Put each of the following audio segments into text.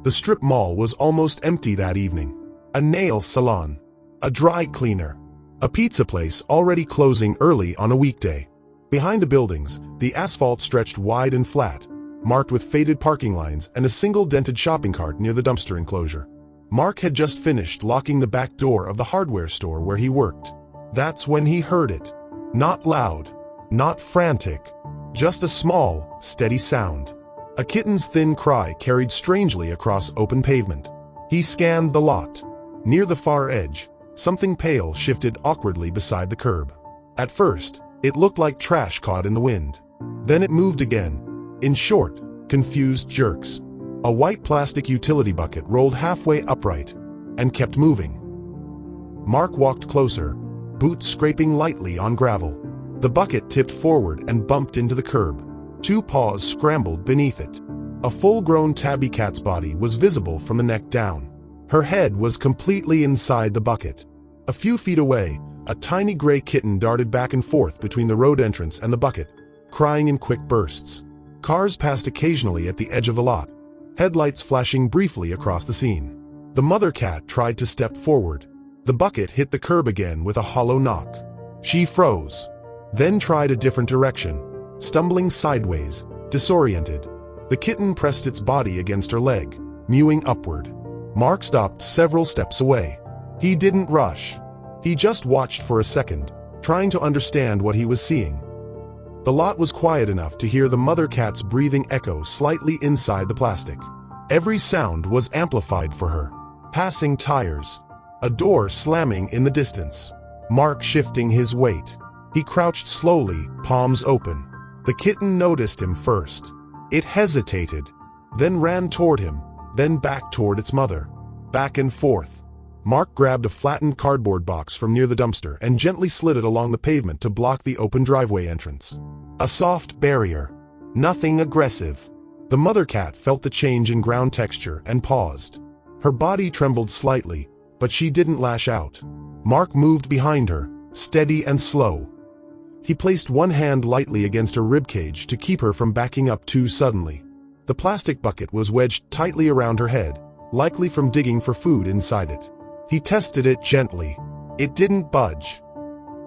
The strip mall was almost empty that evening. A nail salon, a dry cleaner, a pizza place already closing early on a weekday. Behind the buildings, the asphalt stretched wide and flat, marked with faded parking lines and a single dented shopping cart near the dumpster enclosure. Mark had just finished locking the back door of the hardware store where he worked. That's when he heard it. Not loud, not frantic, just a small, steady sound. A kitten's thin cry carried strangely across open pavement. He scanned the lot. Near the far edge, something pale shifted awkwardly beside the curb. At first, it looked like trash caught in the wind. Then it moved again, in short, confused jerks. A white plastic utility bucket rolled halfway upright and kept moving. Mark walked closer, boots scraping lightly on gravel. The bucket tipped forward and bumped into the curb. Two paws scrambled beneath it. A full-grown tabby cat's body was visible from the neck down. Her head was completely inside the bucket. A few feet away, a tiny gray kitten darted back and forth between the road entrance and the bucket, crying in quick bursts. Cars passed occasionally at the edge of the lot, headlights flashing briefly across the scene. The mother cat tried to step forward. The bucket hit the curb again with a hollow knock. She froze, then tried a different direction, stumbling sideways, disoriented. The kitten pressed its body against her leg, mewing upward. Mark stopped several steps away. He didn't rush. He just watched for a second, trying to understand what he was seeing. The lot was quiet enough to hear the mother cat's breathing echo slightly inside the plastic. Every sound was amplified for her. Passing tires, a door slamming in the distance, Mark shifting his weight. He crouched slowly, palms open. The kitten noticed him first. It hesitated, then ran toward him, then back toward its mother. Back and forth. Mark grabbed a flattened cardboard box from near the dumpster and gently slid it along the pavement to block the open driveway entrance. A soft barrier. Nothing aggressive. The mother cat felt the change in ground texture and paused. Her body trembled slightly, but she didn't lash out. Mark moved behind her, steady and slow. He placed one hand lightly against her ribcage to keep her from backing up too suddenly. The plastic bucket was wedged tightly around her head, likely from digging for food inside it. He tested it gently. It didn't budge.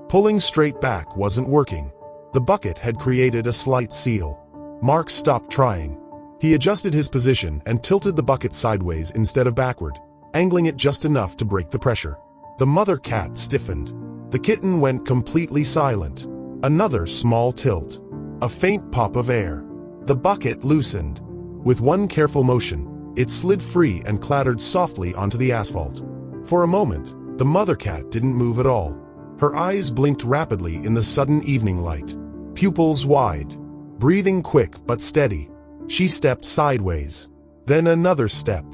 Pulling straight back wasn't working. The bucket had created a slight seal. Mark stopped trying. He adjusted his position and tilted the bucket sideways instead of backward, angling it just enough to break the pressure. The mother cat stiffened. The kitten went completely silent. Another small tilt. A faint pop of air. The bucket loosened. With one careful motion, it slid free and clattered softly onto the asphalt. For a moment, the mother cat didn't move at all. Her eyes blinked rapidly in the sudden evening light. Pupils wide. Breathing quick but steady. She stepped sideways. Then another step.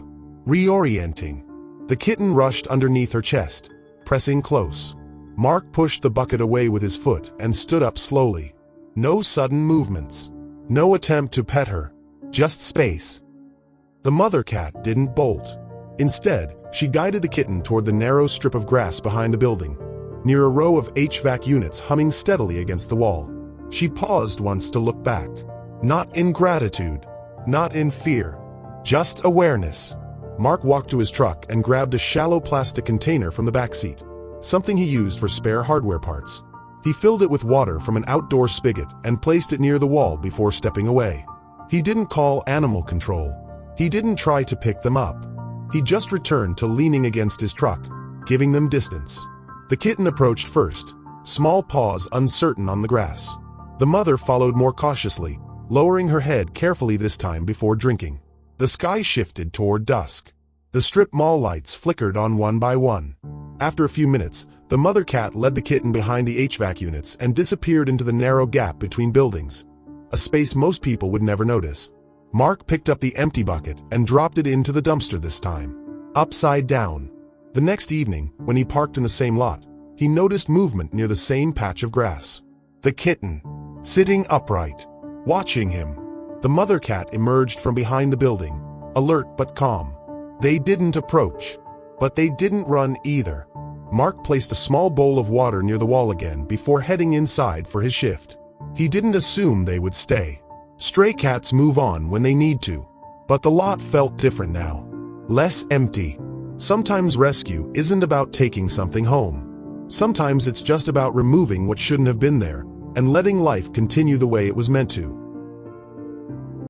Reorienting. The kitten rushed underneath her chest, pressing close. Mark pushed the bucket away with his foot and stood up slowly. No sudden movements. No attempt to pet her. Just space. The mother cat didn't bolt. Instead, she guided the kitten toward the narrow strip of grass behind the building, near a row of HVAC units humming steadily against the wall. She paused once to look back. Not in gratitude, not in fear, just awareness. Mark walked to his truck and grabbed a shallow plastic container from the back seat, something he used for spare hardware parts. He filled it with water from an outdoor spigot and placed it near the wall before stepping away. He didn't call animal control. He didn't try to pick them up. He just returned to leaning against his truck, giving them distance. The kitten approached first, small paws uncertain on the grass. The mother followed more cautiously, lowering her head carefully this time before drinking. The sky shifted toward dusk. The strip mall lights flickered on one by one. After a few minutes, the mother cat led the kitten behind the HVAC units and disappeared into the narrow gap between buildings, a space most people would never notice. Mark picked up the empty bucket and dropped it into the dumpster this time, upside down. The next evening, when he parked in the same lot, he noticed movement near the same patch of grass. The kitten, sitting upright, watching him. The mother cat emerged from behind the building, alert but calm. They didn't approach, but they didn't run either. Mark placed a small bowl of water near the wall again before heading inside for his shift. He didn't assume they would stay. Stray cats move on when they need to, but the lot felt different now. less empty. Sometimes rescue isn't about taking something home. Sometimes it's just about removing what shouldn't have been there and letting life continue the way it was meant to.